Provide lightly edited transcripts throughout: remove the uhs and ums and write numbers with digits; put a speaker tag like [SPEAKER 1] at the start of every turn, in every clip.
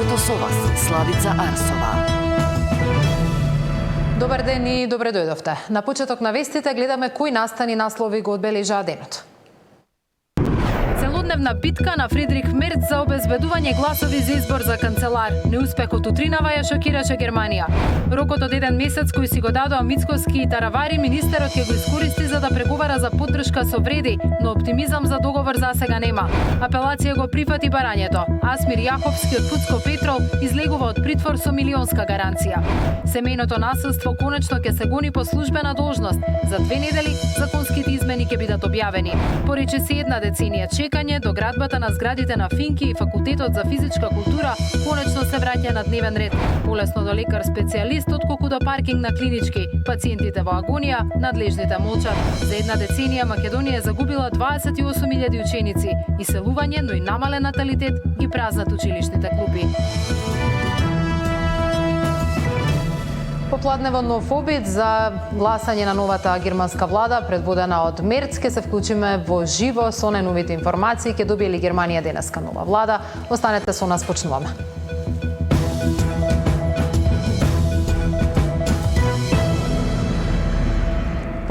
[SPEAKER 1] студиото со вас, Славица Арсова.
[SPEAKER 2] Добар ден и добре дојдовте. На почеток на вестите гледаме кои настани наслови го одбележаа денот. Целодневна битка на Фридрих Мерц за обезбедување гласови за избор за канцелар. Неуспехот утринава ја шокираше Германија. Рокот од 1 месец кој си го дадоа Мицкоски и Таравари, министерот ќе го искористи за да преговара за поддршка со вреди, но оптимизам за договор засега нема. Апелација го прифати барањето. Асмир Јаховски од Пуцко Петрол излегува од притвор со милионска гаранција. Семејното насилство конечно ќе се гони по службена должност. За 2 недели законските измени ќе бидат објавени. Порече се 1 деценија чекање до градбата на зградите на Финки и Факултетот за физичка култура конечно се враќа на дневен ред. Полесно до лекар специјалист отколку до паркинг на клинички. Пациентите во агонија, надлежните молчат. За 1 деценија Македонија е загубила 28.000 ученици. Иселување, но и намален наталитет ги празнат училишните клупи. Попладнево нов обид за гласање на новата германска влада, предводена од Мерц, ке се вклучиме во живо со најновите информации ке добие ли Германија денеска нова влада. Останете со нас, почнуваме.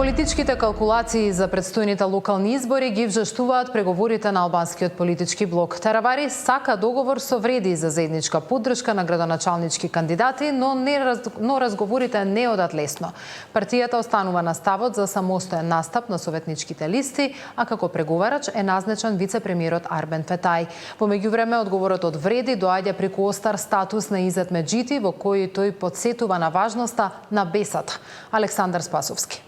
[SPEAKER 2] Политичките калкулации за предстојните локални избори ги вжештуваат преговорите на албанскиот политички блок. Таравари сака договор со вреди за заедничка поддршка на градоначалнички кандидати, но разговорите не одат лесно. Партијата останува на ставот за самостоен настап на советничките листи, а како преговарач е назначен вице-премиерот Арбен Фетај. Во меѓувреме одговорот од вреди доаѓа преку остар статус на Изет Меджити, во кој тој потсетува на важноста на бесата. Александар Спасовски.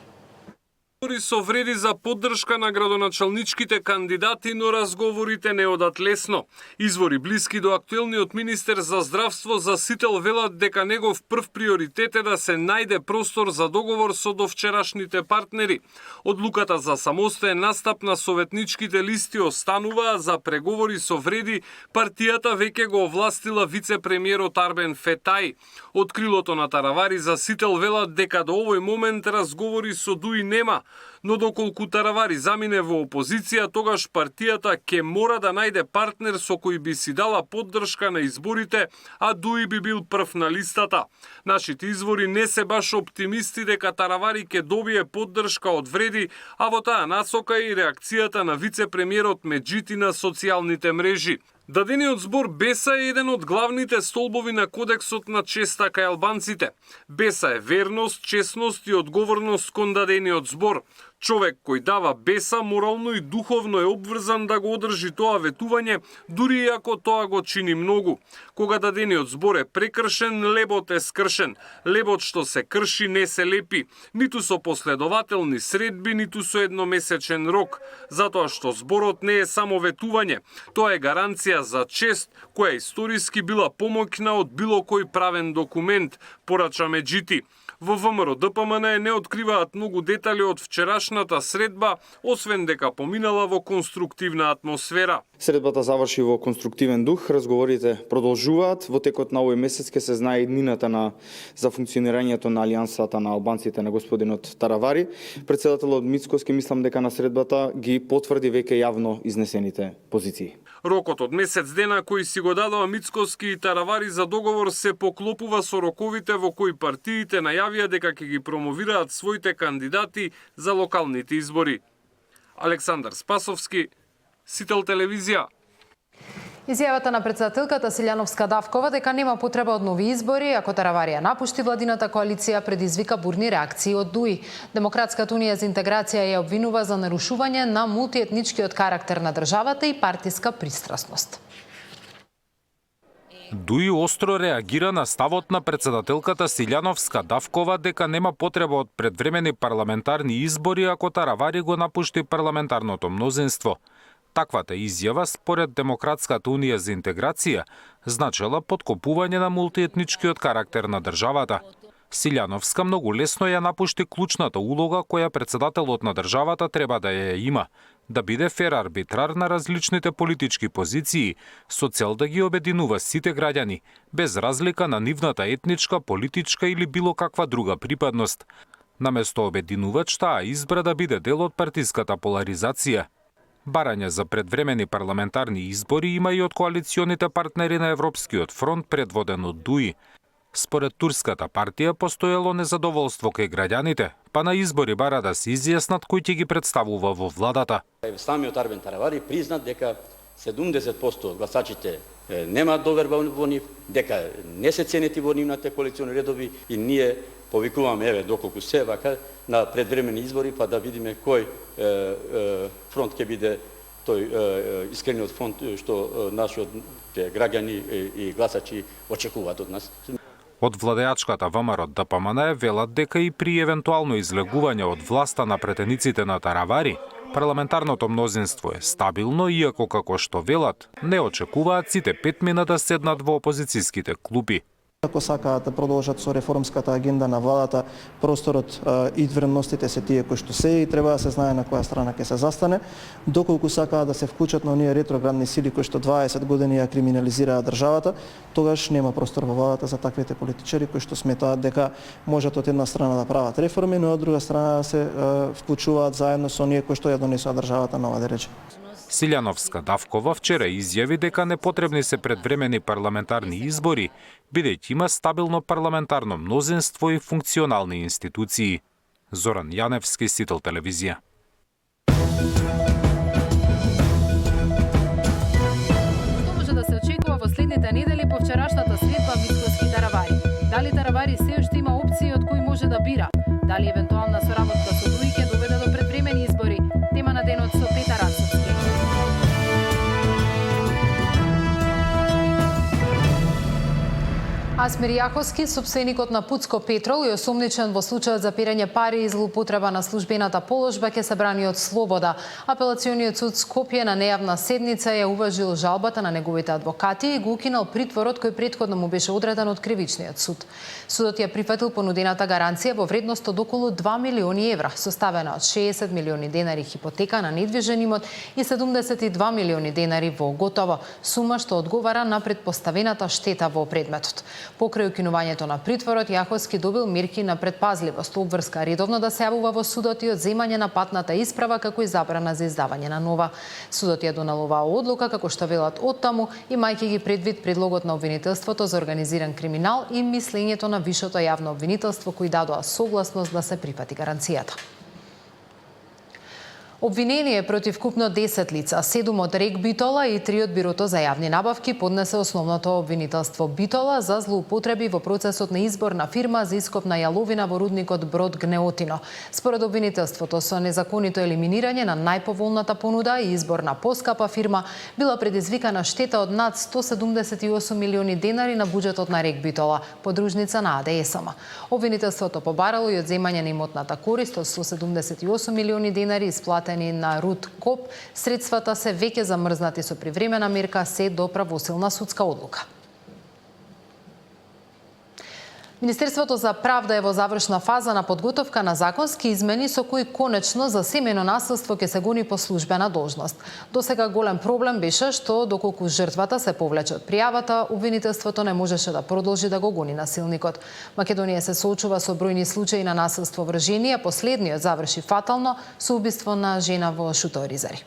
[SPEAKER 3] Со вреди за поддршка на градоначалничките кандидати, но разговорите не одат лесно. Извори блиски до актуелниот министер за здравство за Сител велат дека негов прв приоритет е да се најде простор за договор со довчерашните партнери. Одлуката за самостоен настап на советничките листи останува, за преговори со вреди партијата веќе го овластила вице-премиерот Арбен Фетај. Од крилото на Таравари за Сител велат дека до овој момент разговори со ДУИ нема, но доколку Таравари замине во опозиција, тогаш партијата ќе мора да најде партнер со кој би си дала поддршка на изборите, а ДУИ би бил прв на листата. Нашите извори не се баш оптимисти дека Таравари ќе добие поддршка од вреди, а во таа насока и реакцијата на вице-премиерот Меджити на социјалните мрежи. Дадениот збор Беса е еден од главните столбови на кодексот на честа кај албанците. Беса е верност, честност и одговорност кон дадениот збор. Човек кој дава беса морално и духовно е обврзан да го одржи тоа ветување, дури и ако тоа го чини многу. Кога дадениот збор е прекршен, лебот е скршен. Лебот што се крши не се лепи, ниту со последователни средби, ниту со едномесечен рок, затоа што зборот не е само ветување, тоа е гаранција за чест која историски била помоќна од било кој правен документ, порача Меджити. Во ВМРО ДПМН не откриваат многу детали од вчерашната средба, освен дека поминала во конструктивна атмосфера.
[SPEAKER 4] Средбата заврши во конструктивен дух, разговорите продолжуваат. Во текот на овој месец ќе се знае иднината за функционирањето на алијансата на албанците на господинот Таравари. Претседателот Мицкоски мислам дека на средбата ги потврди веќе јавно изнесените позиции.
[SPEAKER 3] Рокот од месец дена кој си го дадоа Мицкоски и Таравари за договор се поклопува со роковите во кои партиите најавија дека ќе ги промовираат своите кандидати за локалните избори. Александар Спасовски, Сител телевизија.
[SPEAKER 2] Изјавата на претседателката Силјановска Давкова дека нема потреба од нови избори ако Таравари напушти владината коалиција предизвика бурни реакции од ДУИ. Демократската унија за интеграција ја обвинува за нарушување на мултиетничкиот карактер на државата и партиска пристрасност.
[SPEAKER 5] ДУИ остро реагира на ставот на претседателката Силјановска Давкова дека нема потреба од предвремени парламентарни избори ако Таравари го напушти парламентарното мнозинство. Таквата изјава, според Демократската унија за интеграција, значела подкопување на мултиетничкиот карактер на државата. Силјановска многу лесно ја напушти клучната улога која претседателот на државата треба да ја има, да биде фер арбитрар на различните политички позиции, со цел да ги обединува сите граѓани, без разлика на нивната етничка, политичка или било каква друга припадност. Наместо обединувач, таа избра да биде дел од партиската поларизација. Барање за предвремени парламентарни избори има и од коалиционите партнери на Европскиот фронт предводен од ДУИ. Според турската партија постоело незадоволство кај граѓаните, па на избори бара да се изјаснат кој ќе ги представува во владата.
[SPEAKER 6] Самиот Арбен Таравари признат дека 70% од гласачите немаат доверба во нив, дека не се ценети во нивните коалициони редови и ние повикуваме еве доколку се вака на предвремени избори па да видиме кој фронт ќе биде тој искрениот фронт што нашиот граѓани и гласачи очекуваат од нас.
[SPEAKER 5] Од владеачката ВМРО ДПМН велат дека и при евентуално излегување од власта на претениците на Таравари, парламентарното мнозинство е стабилно, иако како што велат, не очекуваат сите 5 мина да седнат во опозицијските клупи.
[SPEAKER 7] Ако сакаат да продолжат со реформската агенда на владата, просторот и вредностите се тие кои што се и треба да се знае на која страна ќе се застане. Доколку сакаат да се вклучат на оние ретроградни сили кои што 20 години ја криминализираат државата, тогаш нема простор во владата за таквите политичари кои што сметаат дека можат од една страна да прават реформи, но од друга страна да се вклучуваат заедно со оние кои што ја донесоа државата на ова дереже.
[SPEAKER 5] Силјановска-Давкова вчера изјави дека непотребни се предвремени парламентарни избори, бидејќи има стабилно парламентарно мнозинство и функционални институции. Зоран Јаневски, Сител телевизија.
[SPEAKER 2] Што може да се очекува во следните недели по вчерашната средба Мицкоски Таравари? Дали Таравари се уште има опции од кои може да бира? Дали евентуална соработка со други ќе доведе до предвремени избори? Тема на денот со Петар Ацовски. Асмир Јаховски, сопственикот на Пуцко Петрол и осомничен во случајот за перење пари и злоупотреба на службената положба, ќе се брани од слобода. Апелациониот суд Скопје на нејавна седница ја уважил жалбата на неговите адвокати и го укинал притворот кој претходно му беше одреден од кривичниот суд. Судот ја прифатил понудената гаранција во вредност од околу 2 милиони евра, составена од 60 милиони денари хипотека на недвижен имот и 72 милиони денари во готово, сума што одговара на предпоставената штета во предметот. Покрај укинувањето на притворот, Јаховски добил мерки на предпазливост, обврска редовно да се јавува во судот и одземање на патната исправа, како и забрана за издавање на нова. Судот ја доналуваа одлука, како што велат оттаму, имајќи ги предвид предлогот на обвинителството за организиран криминал и мислењето на Вишото јавно обвинителство, кои дадоа согласност да се прифати гаранцијата. Обвинение против купно 10 лица, 7 од РЕК Битола и 3 од Бирото за јавни набавки поднесе основното обвинителство Битола за злоупотреби во процесот на избор на фирма за ископ на јаловина во рудникот Брод Гнеотино. Според обвинителството, со незаконито елиминирање на најповолната понуда и избор на поскапа фирма била предизвикана штета од над 178 милиони денари на буџетот на РЕК Битола, подружница на АДСМ. Обвинителството побарало и одземање на имотната корист од 178 милиони денари исплатени на Руд Коп. Средствата се веќе замрзнати со привремена мерка се до правосилна судска одлука. Министерството за правда е во завршна фаза на подготовка на законски измени со кои конечно за семејно насилство ќе се гони по службена должност. Досега голем проблем беше што доколку жртвата се повлече од пријавата, обвинителството не можеше да продолжи да го гони насилникот. Македонија се соочува со бројни случаи на насилство врз жени, а последниот заврши фатално со убиство на жена во Шуторизари.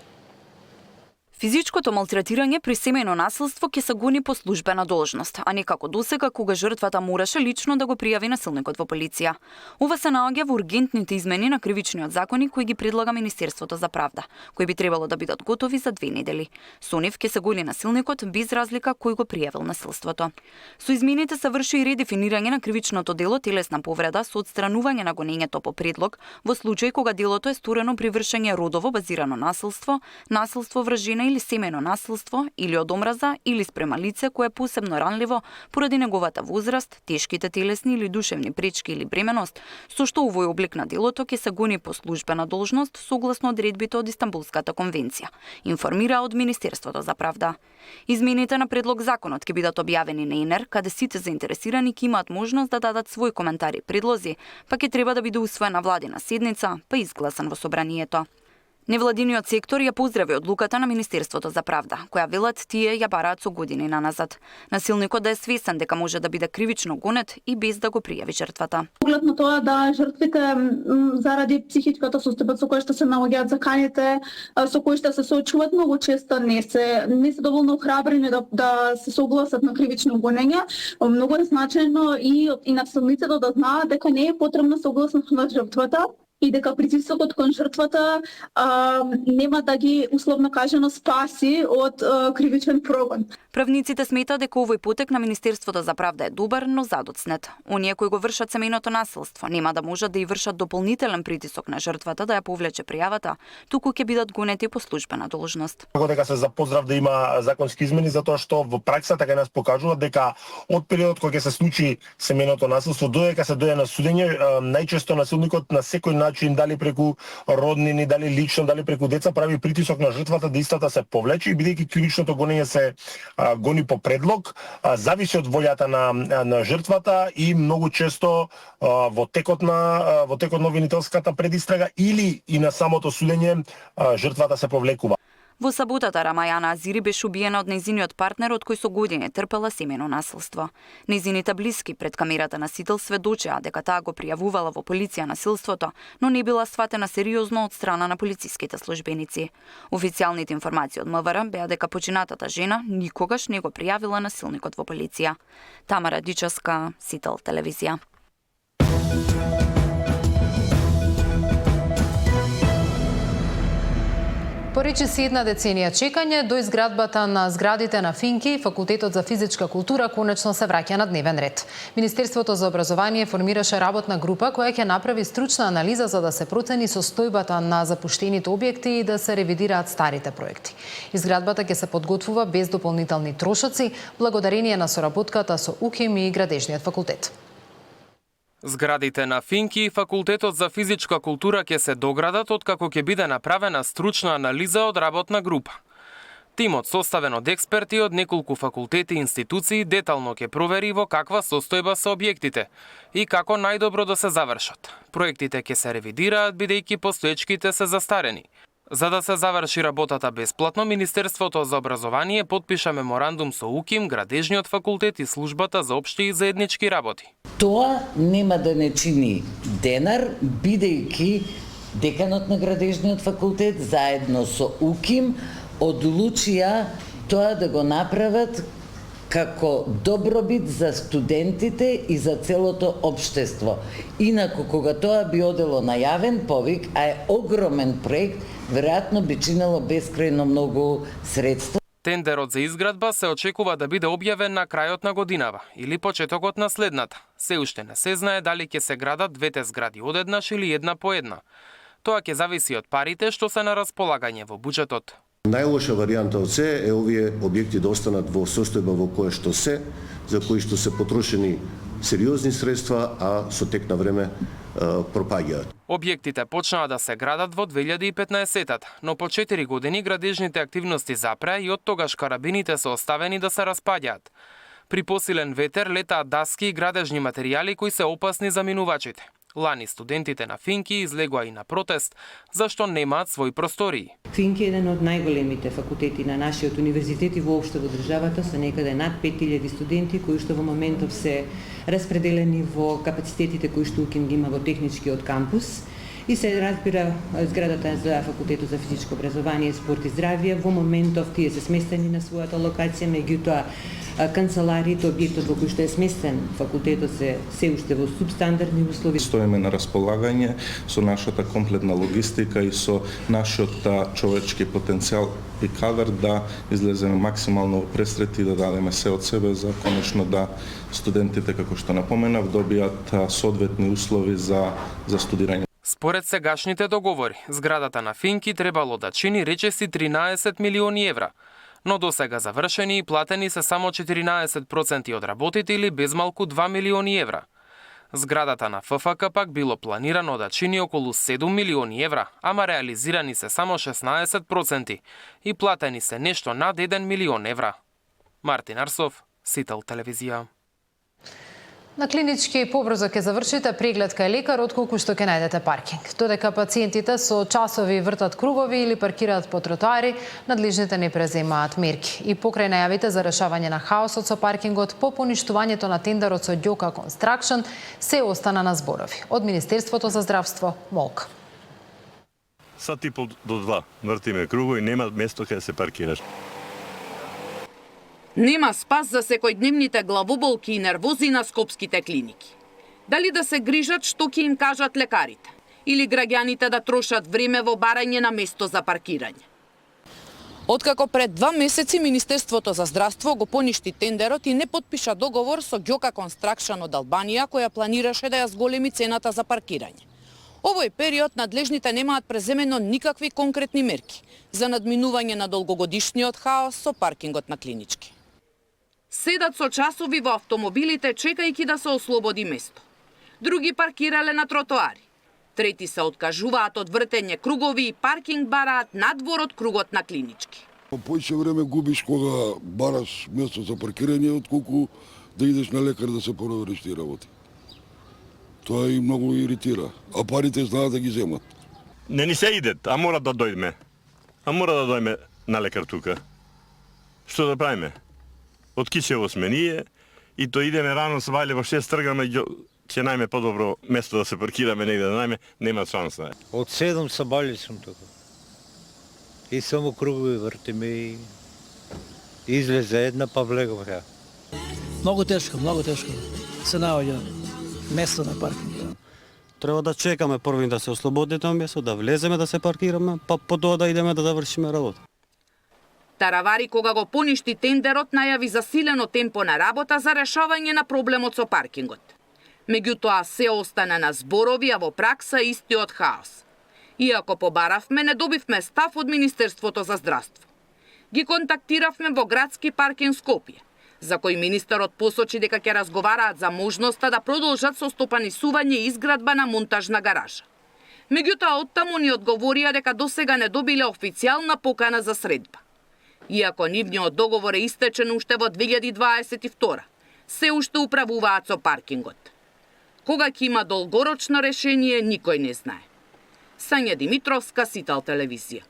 [SPEAKER 8] Физичкото малтретирање при семејно насилство ќе се гони по службена должност, а не како досега кога жртвата мораше лично да го пријави насилникот во полиција. Ова се наоѓа во ургентните измени на кривичниот законник кои ги предлага Министерството за правда, кои би требало да бидат готови за 2 недели. Со нив ќе се гони насилникот без разлика кој го пријавил насилството. Со измените се врши и редефинирање на кривичното дело телесна повреда со отстранување на гонењето по предлог во случај кога делото е сторено при вршење родово базирано насилство, насилство врз жена или семејно насилство, или од омраза, или спрема лице кое е посебно ранливо поради неговата возраст, тешките телесни или душевни пречки или бременост, со што овој облик на делото ќе се гони по службена должност согласно одредбите од Истанбулската конвенција, информира од Министерството за правда. Измените на предлог законот ќе бидат објавени на ИНЕР, каде сите заинтересирани ќе имаат можност да дадат свој коментари и предлози, па ќе треба да биде усвоена владина седница, па изгласан во собранието. Невладиниот сектор ја поздрави одлуката на Министерството за правда, која велат тие ја бараат со години наназад. Насилникот да е свесен дека може да биде кривично гонет и без да го пријави жртвата.
[SPEAKER 9] Поглед на тоа да жртвите заради психичката состојба со која што се наоѓаат заканите, со кои што се соочуваат, многу често не се доволно охрабрени да се согласат на кривично гонење. Многу е значено и насилниците да знаат дека не е потребна согласност на жртвата и дека притисокот кон жртвата нема да ги условно кажано спаси од кривичен прогон.
[SPEAKER 8] Правниците сметаат дека овој потек на Министерството за правда е добар, но задоцнет. Оние кои го вршат семејното насилство нема да можат да и вршат дополнителен притисок на жртвата да ја повлече пријавата, туку ќе бидат гонети по службена должност.
[SPEAKER 10] Дека се за поздрав да има законски измени, затоа што во праксата кај нас покажува дека од периодот кога ќе се случи семејното насилство додека се дојде на судење, најчесто насилникот на секој начин, дали преку роднини, дали лично, дали преку деца, прави притисок на жртвата да истата се повлече и бидејќи кривичното гонење се гони по предлог, зависи од волјата на жртвата и многу често во текот на обвинителската предистрага или и на самото судење жртвата се повлекува.
[SPEAKER 8] Во саботата Рамајана Азири беше убиена од нејзиниот партнер од кој со години трпела семејно насилство. Нејзините блиски пред камерата на Сител сведочеа дека таа го пријавувала во полиција насилството, но не била сватена сериозно од страна на полициските службеници. Официјалните информации од МВР беа дека починатата жена никогаш не го пријавила насилникот во полиција. Тамара Дичовска, Сител телевизија.
[SPEAKER 2] Поречи една деценија чекање до изградбата на зградите на Финки и Факултетот за физичка култура конечно се враќа на дневен ред. Министерството за образование формираше работна група која ќе направи стручна анализа за да се процени состојбата на запуштените објекти и да се ревидираат старите проекти. Изградбата ќе се подготвува без дополнителни трошоци, благодарение на соработката со УКИМ и Градежниот факултет.
[SPEAKER 11] Зградите на Финки и Факултетот за физичка култура ќе се доградат откако ќе биде направена стручна анализа од работна група. Тимот, составен од експерти од неколку факултети и институции, детално ќе провери во каква состојба се објектите и како најдобро да се завршат. Проектите ќе се ревидираат бидејќи постоечките се застарени. За да се заврши работата бесплатно, Министерството за образование потпиша меморандум со УКИМ, Градежниот факултет и Службата за општи и заеднички работи.
[SPEAKER 12] Тоа нема да не чини денар, бидејќи деканот на Градежниот факултет заедно со УКИМ одлучија тоа да го направат како добробит за студентите и за целото општество. Инаку, кога тоа би одело на јавен повик, а е огромен проект, веројатно би чинело бескрајно многу средства.
[SPEAKER 11] Тендерот за изградба се очекува да биде објавен на крајот на годинава или почетокот на следната. Се уште не се знае дали ќе се градат двете згради одеднаш или една по една. Тоа ќе зависи од парите што се на располагање во буџетот.
[SPEAKER 13] Најлоша варијанта од се е овие објекти да останат во состојба во која што се, за кои што се потрошени сериозни средства, а со тек на време пропаѓаат.
[SPEAKER 11] Објектите почнаа да се градат во 2015-тата, но по 4 години градежните активности запреа и од тогаш карабините се оставени да се распаѓаат. При посилен ветер летаат даски и градежни материјали кои се опасни за минувачите. Лани студентите на Финки излегоа и на протест, зашто немаат своји простории.
[SPEAKER 14] Финки е еден од најголемите факултети на нашиот универзитет и воопшто во државата, со некаде над 5000 студенти кои што во моментов се распределени во капацитетите кои што УКИМ ги има во техничкиот кампус. И се разбира зградата за Факултетот за физичко образование, спорт и здравје. Во моментов тие се сместени на својата локација, меѓутоа канцелариите, објектот во кој што е сместен факултетот се уште во субстандардни услови.
[SPEAKER 15] Стоиме на располагање со нашата комплетна логистика и со нашиот човечки потенцијал и кадар да излеземе максимално пресрети и да дадеме се од себе за конечно да студентите, како што напоменав, добијат соодветни услови за студирање.
[SPEAKER 11] Според сегашните договори, зградата на Финки требало да чини речиси 13 милиони евра, но досега завршени и платени се само 14% од работите или безмалку 2 милиони евра. Зградата на ФФК пак било планирано да чини околу 7 милиони евра, ама реализирани се само 16% и платени се нешто над 1 милион евра. Мартин Арсов, Сител телевизија.
[SPEAKER 2] На клинички побрзо ќе завршите преглед кај лекар отколку што ќе најдете паркинг. Додека пациентите со часови вртат кругови или паркираат по тротоари, надлежните не преземаат мерки. И покрај најавите за решавање на хаосот со паркингот по поништувањето на тендерот со Ѓока Construction, се остана на зборови. Од Министерството за здравство молка.
[SPEAKER 16] Сат и пол до 2 вртиме кругови, нема место каде се паркираш.
[SPEAKER 17] Нема спас за секојдневните главоболки и нервози на скопските клиники. Дали да се грижат што ќе им кажат лекарите, или граѓаните да трошат време во барање на место за паркирање. Откако пред 2 месеци Министерството за здравство го поништи тендерот и не подпиша договор со Ѓока Construction од Албанија, која планираше да ја зголеми цената за паркирање. Овој период надлежните немаат преземено никакви конкретни мерки за надминување на долгогодишниот хаос со паркингот на клинички. Седат со часови во автомобилите чекајќи да се ослободи место. Други паркирале на тротоари. Трети се откажуваат од вртење кругови и паркинг бараат надвор од кругот на клинички.
[SPEAKER 18] Поише време губиш кога бараш место за паркирање отколку да идеш на лекар да се провериш тие работи. Тоа и многу иритира, а парите знаат да ги земат.
[SPEAKER 16] Не ни се идет, а мора да дојдеме. А мора да дојдеме на лекар тука. Што да правиме? Од Кичево сме ние и то идеме рано со Вајле во 6 тргаме, ќе најме подобро место да се паркираме негде да најме, нема шанса.
[SPEAKER 19] Од 7 са Вајле сум тука. И само кругови вртиме и излезе една па влегов ја.
[SPEAKER 20] Многу тешко се наоѓа место на паркинг.
[SPEAKER 21] Треба да чекаме прво да се ослободи тоа место, да влеземе да се паркираме, па потоа да идеме да завршиме работа.
[SPEAKER 17] Таравари, кога го поништи тендерот, најави засилено темпо на работа за решавање на проблемот со паркингот. Меѓутоа, се остана на зборови, а во пракса истиот хаос. Иако побаравме, не добивме став од Министерството за здравство. Ги контактиравме во градски паркинг Скопје, за кој министерот посочи дека ќе разговараат за можноста да продолжат со стопанисување и изградба на монтажна гаража. Меѓутоа, оттаму ни одговорија дека досега не добиле официјална покана за средба. Иако нивниот договор е истечен уште во 2022, се уште управуваат со паркингот. Кога ќе има долгорочно решение, никој не знае. Сања Димитровска, Сител телевизија.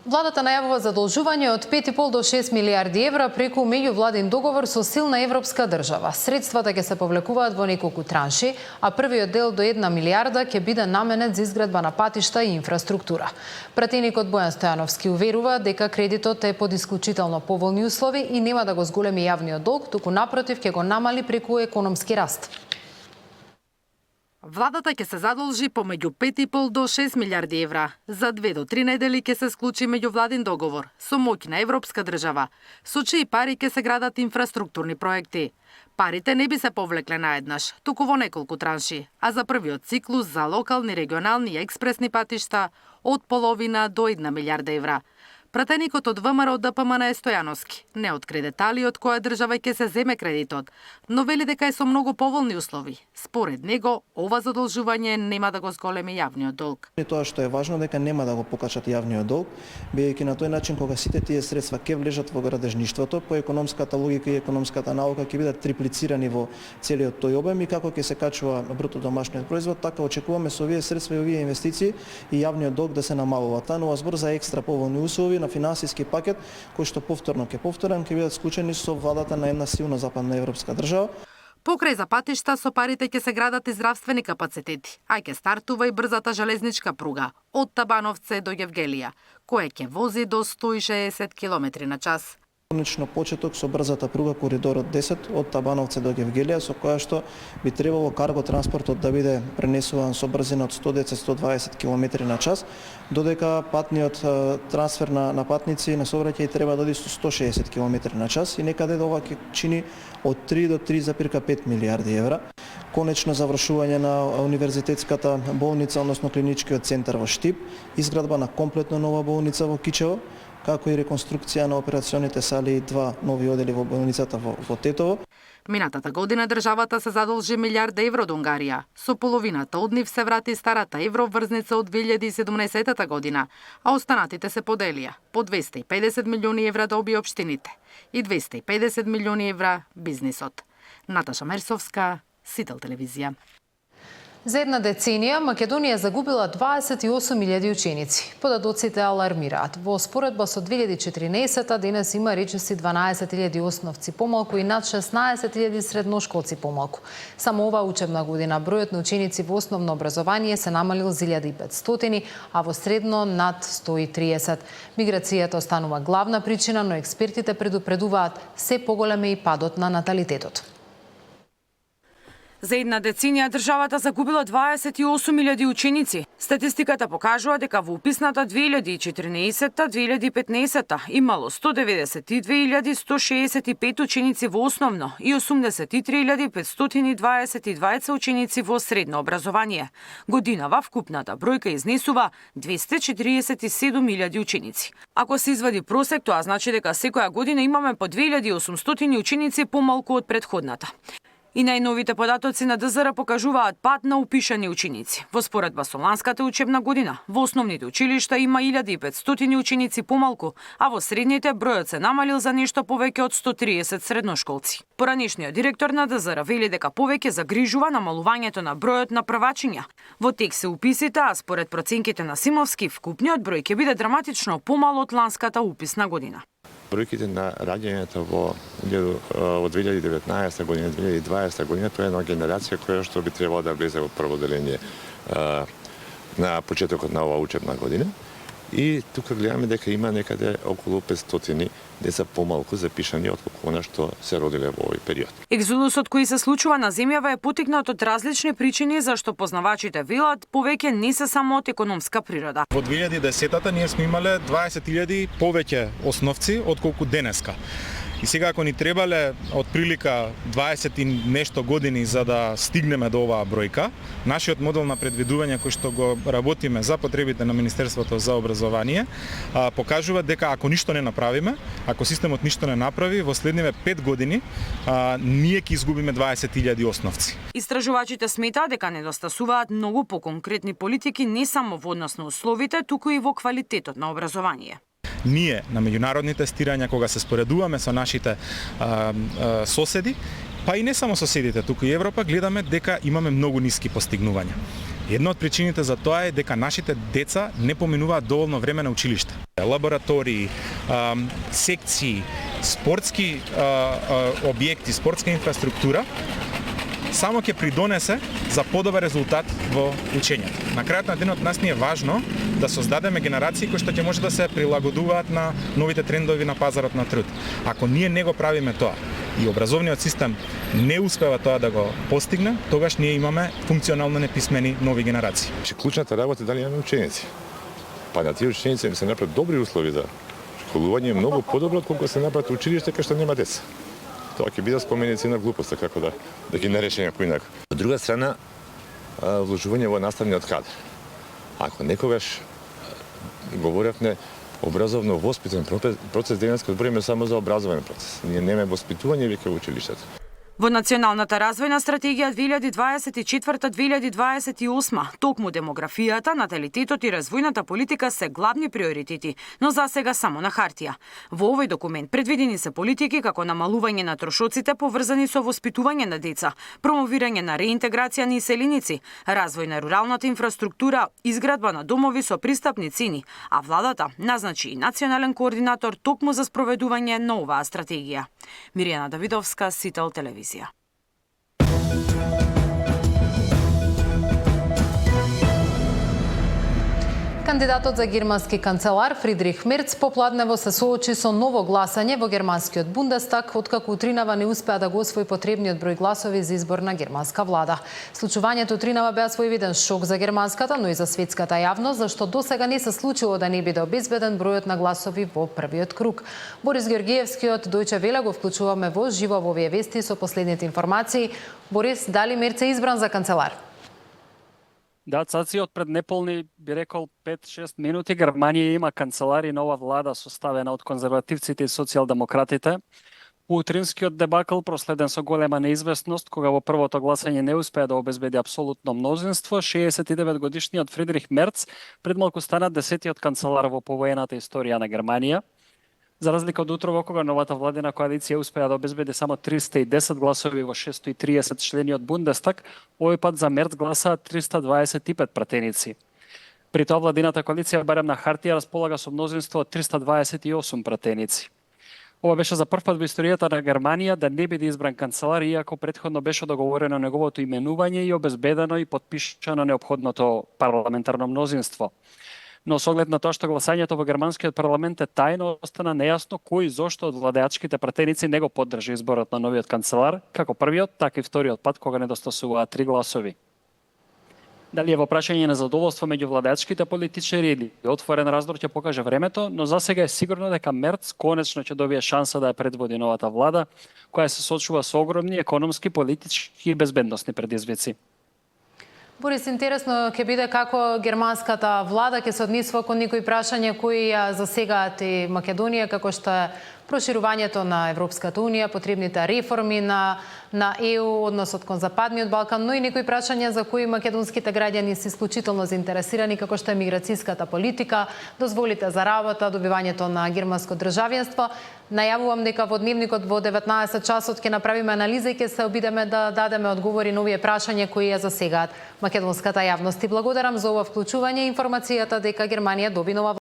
[SPEAKER 2] Владата најавува задолжување од 5,5 до 6 милиарди евра преку меѓувладин договор со силна европска држава. Средствата ќе се повлекуваат во неколку транши, а првиот дел до 1 милиарда ќе биде наменет за изградба на патишта и инфраструктура. Пратеникот Бојан Стојановски уверува дека кредитот е под исклучително поволни услови и нема да го зголеми јавниот долг, туку напротив ќе го намали преку економски раст.
[SPEAKER 22] Владата ќе се задолжи помеѓу 5,5 до 6 милиарди евра. За 2 до 3 недели ќе се склучи меѓувладин договор со моќна европска држава, со чии пари ќе се градат инфраструктурни проекти. Парите не би се повлекле наеднаш, туку во неколку транши, а за првиот циклус за локални, регионални и експресни патишта од половина до 1 милиарда евра. Пратеникот од ВМРО ДПМН е Стојановски не откри детали од која држава ќе се земе кредитот, но вели дека е со многу поволни услови. Според него, ова задолжување нема да го зголеми јавниот долг.
[SPEAKER 7] Тоа што е важно дека нема да го покачат јавниот долг, бидејќи на тој начин кога сите тие средства ќе влежат во градежништвото, по економската логика и економската наука ќе бидат триплицирани во целиот тој обем и како ќе се качува бруто домашниот производ, така очекуваме со овие средства и овие инвестиции и јавниот долг да се намалува. Станува збор за екстра поволни услови на финансиски пакет кој што повторно ќе бидат склучени со владата на една силна западна европска држава.
[SPEAKER 22] Покрај за патишта со парите ќе се градат и здравствени капацитети, а ќе стартува и брзата железничка пруга од Табановце до Гевгелија, која ќе вози до 160 км на час.
[SPEAKER 7] Конечно почеток со брзата пруга коридорот 10 од Табановце до Гевгелија, со која што би требало карго транспортот да биде пренесуван со брзина од 110-120 км на час, додека патниот трансфер на патници на сообраќај треба да оди со 160 км на час и некаде ова ќе чини од 3 до 3,5 милиарди евра. Конечно завршување на универзитетската болница, односно клиничкиот центар во Штип, изградба на комплетно нова болница во Кичево, како и реконструкција на операционите сали и 2 нови одели во болницата во Тетово.
[SPEAKER 22] Минатата година државата се задолжи милиарда евро од Унгарија. Со половината од нив се врати старата евроврзница од 2017 година, а останатите се поделија по 250 милиони евра добија општините и 250 милиони евра бизнисот. Наташа Мерсовска, Сител телевизија.
[SPEAKER 2] За една деценија Македонија загубила 28.000 ученици. Податоците алармираат. Во споредба со 2014 денес има речиси 12.000 основци помалку и над 16.000 средношколци помалку. Само оваа учебна година бројот на ученици во основно образование се намалил за 1.500, а во средно над 130. Миграцијата останува главна причина, но експертите предупредуваат се поголем е и падот на наталитетот.
[SPEAKER 1] За една деценија државата загубила 28.000 ученици. Статистиката покажува дека во уписната 2014-2015 имало 192.165 ученици во основно и 83.522 ученици во средно образование. Годинава вкупната бројка изнесува 247.000 ученици. Ако се извади просек, тоа значи дека секоја година имаме по 2.800 ученици помалку од претходната. И најновите податоци на ДЗР покажуваат пад на упишани ученици. Во споредба со ланската учебна година, во основните училишта има 1500 ученици помалку, а во средните бројот се намалил за нешто повеќе од 130 средношколци. Поранешниот директор на ДЗР вели дека повеќе загрижува намалувањето на бројот на првачиња. Во тек се уписите, а според проценките на Симовски, вкупниот број ќе биде драматично помал од ланската уписна година.
[SPEAKER 4] Бројките на раѓањето во 2019 година, 2020 година, тоа е една генерација која што би требало да влезе во прво деление на почетокот на оваа учебна година. И тука гледаме дека има некаде околу 500 деца помалку запишани отколку она што се родиле во овој период.
[SPEAKER 1] Екзодусот кој се случува на земјава е потикнат од различни причини, зашто познавачите велат повеќе не се само од економска природа.
[SPEAKER 23] Во 2010-та ние сме имале 20.000 повеќе основци отколку денеска. И сега ако ни требале од прилика 20 и нешто години за да стигнеме до оваа бројка, нашиот модел на предвидување кој што го работиме за потребите на Министерството за образование покажува дека ако ништо не направиме, ако системот ништо не направи, во следниве 5 години ние ќе изгубиме 20.000 основци.
[SPEAKER 1] Истражувачите сметаат дека недостасуваат многу поконкретни политики не само во однос на условите, туку и во квалитетот на образование.
[SPEAKER 23] Ние на меѓународни тестирања, кога се споредуваме со нашите соседи, па и не само соседите, туку и Европа, гледаме дека имаме многу ниски постигнувања. Една од причините за тоа е дека нашите деца не поминуваат доволно време на училиште. Лаборатории, секции, спортски објекти, спортска инфраструктура само ќе придонесе за подобар резултат во учењето. На крајот на денот нас ни е важно да создадеме генерации кои што ќе може да се прилагодуваат на новите трендови на пазарот на труд. Ако ние не го правиме тоа и образовниот систем не успева тоа да го постигне, тогаш ние имаме функционално неписмени нови генерации.
[SPEAKER 4] Клучната работа е дали имаме ученици. Па на тие ученици им се направат добри услови за школување, многу подобро отколку се направат училиште кај што нема деца. Тоа ќе биде споменици на глупоста, како да ги нарече некој инако. Од друга страна, вложување во наставниот кадар. Ако некогаш говоревме образовно воспитен процес, денес збориме само за образовен процес. Ние немаме воспитување веќе во училиштето.
[SPEAKER 1] Во Националната развојна стратегија 2024-2028, токму демографијата, наталитетот и развојната политика се главни приоритети, но за сега само на хартија. Во овој документ предвидени се политики како намалување на трошоците поврзани со воспитување на деца, промовирање на реинтеграција на иселеници, развој на руралната инфраструктура, изградба на домови со пристапни цени, а владата назначи и национален координатор токму за спроведување на оваа стратегија. Миријана Давидовска, Сител телевизија.
[SPEAKER 2] Кандидатот за германски канцелар Фридрих Мерц попладнево се соочи со ново гласање во германскиот Бундестаг, откако утринава не успеа да го освои потребниот број гласови за избор на германска влада. Случувањето утринава беа своевиден шок за германската, но и за светската јавност, зашто досега не се случило да не биде обезбеден бројот на гласови во првиот круг. Борис Георгиевски од Дојче Веле го вклучуваме во живо во овие вести со последните информации. Борис, дали Мерц е избран за канцелар?
[SPEAKER 24] Да, Цаци, од пред неполни, би рекол, 5-6 минути, Германија има канцелар и нова влада составена од конзервативците и социјалдемократите. Утринскиот дебакл проследен со голема неизвестност, кога во првото гласање не успеа да обезбеди апсолутно мнозинство, 69-годишниот Фридрих Мерц предмалку стана 10-тиот канцелар во повоената историја на Германија. За разлика од утрово, кога новата владина коалиција успеа да обезбеди само 310 гласови во 630 члени од Бундестаг, овој пат за Мерц гласаа 325 пратеници. При тоа владината коалиција барем на хартија располага со мнозинство од 328 пратеници. Ова беше за прв пат во историјата на Германија да не биде избран канцелар, иако претходно беше договорено неговото именување и обезбедено и потпишано неопходното парламентарно мнозинство. Но со оглед на тоа што гласањето во германскиот парламент е тајно, остана нејасно кој и зошто од владеачките пратеници не го поддржи изборот на новиот канцелар, како првиот, така и вториот пат кога недостасуваат 3 гласови. Дали е во прашање на задоволство меѓу владеачките политичари или отворен раздор ќе покаже времето, но засега е сигурно дека Мерц конечно ќе добие шанса да ја предводи новата влада, која се сочува со огромни економски, политички и безбедносни предизвици.
[SPEAKER 2] Борис, интересно ќе биде како германската влада ќе се однесува кон некои прашања кои ја засегаат и Македонија, како што е проширувањето на Европската Унија, потребните реформи на ЕУ, односот кон Западниот Балкан, но и некои прашања за кои македонските граѓани се исклучително заинтересирани, како што е миграцијската политика, дозволите за работа, добивањето на германско државјанство. Најавувам дека во дневникот во 19 часот ќе направиме анализа и ќе се обидеме да дадеме одговори на овие прашања кои ја засегаат македонската јавност. И благодарам за ова вклучување и информацијата дека Германија доби нова